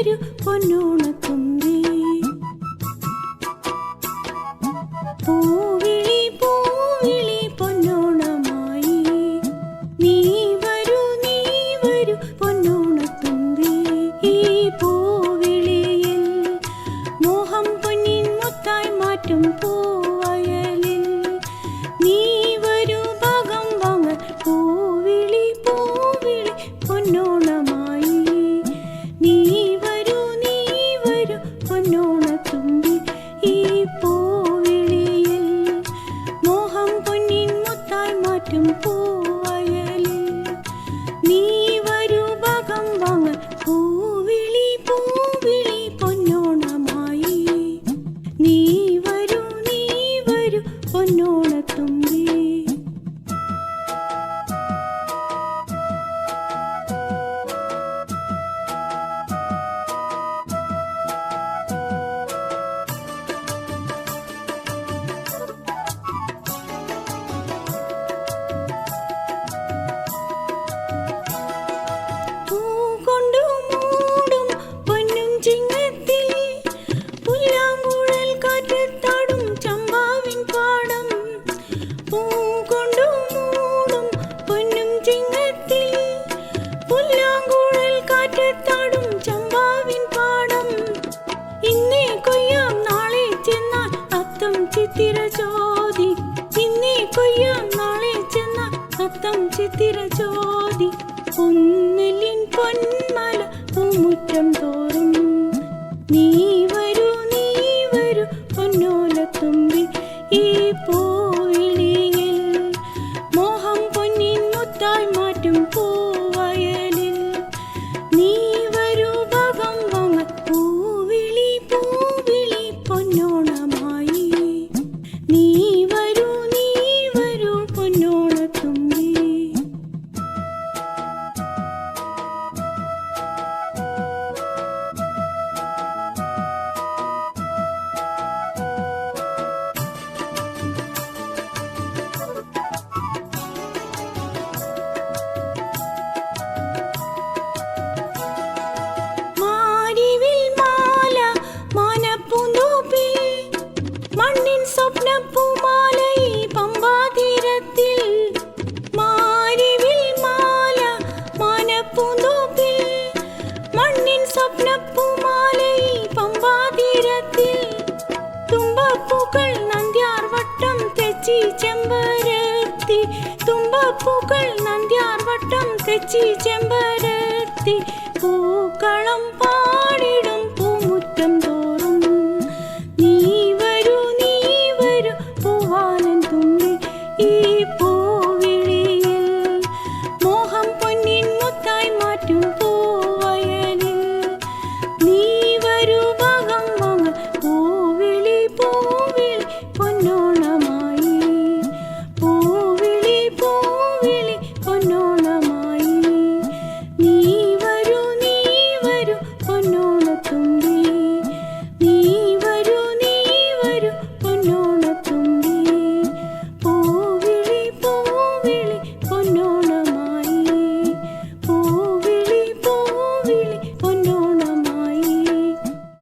വരൂ പൊന്നോണത്തുമ്പി. പൂവിളി പൂവിളി പൊന്നോണമായി നീ വരൂ പൊന്നോണത്തുമ്പി. ഈ പൂവിളിയിൽ മോഹം പൊന്നിൻ മുത്തായി മാറ്റും പൂവയലിൽ നീ വരൂ ഭാഗം വാങ്ങ. പൂവിളി പൂവിളി പൊന്നോണമായി നീ വരൂ പൊന്നോണത്തുമ്പി. ഈ പൂവിളിയിൽ മോഹം പൊന്നിൻ മുത്തായി മാറ്റും പൂവയലിൽ നീ വരൂ ഭാഗം വാങ്ങ. പൂവിളി പൂവിളി പൊന്നോണമായി നീ വരൂ പൊന്നോണത്തുമ്പി. ചിത്തിരജ്യോതി ഒന്നിലിൻ പൊന്മല പൂമുറ്റം തോറും നീ വരൂ പൊന്നോലത്തുമ്പി. ഈ പൂവിളിയിൽ മോഹം പൊന്നിൻ മുത്തായി മാറ്റും പൂവയലിൽ നീ വരൂ ഭാഗം വാങ്ങ. പൂവിളി പൂവിളി പൊന്നോണമായി നീ വരൂ പൊന്നോണത്തുമ്പി. തുമ്പപ്പൂക്കൾ നന്ദ്യാർ വട്ടം തെച്ചി ചെമ്പരത്തി പൂക്കളം പാടിടും പൂമുറ്റം തോറും നീ വരൂ പൂവാലൻ തുമ്പി. ഈ പൂവിളിയിൽ മോഹം പൊന്നിൻ മുത്തായി മാറ്റും പൂവയലിൽ നീ വരൂ ഭാഗം വാങ്ങ. പൂവിളി പൂവിളി പൊന്നോണമായി പൊന്നോണമായി നീ വരൂ പൊന്നോണത്തുമ്പി.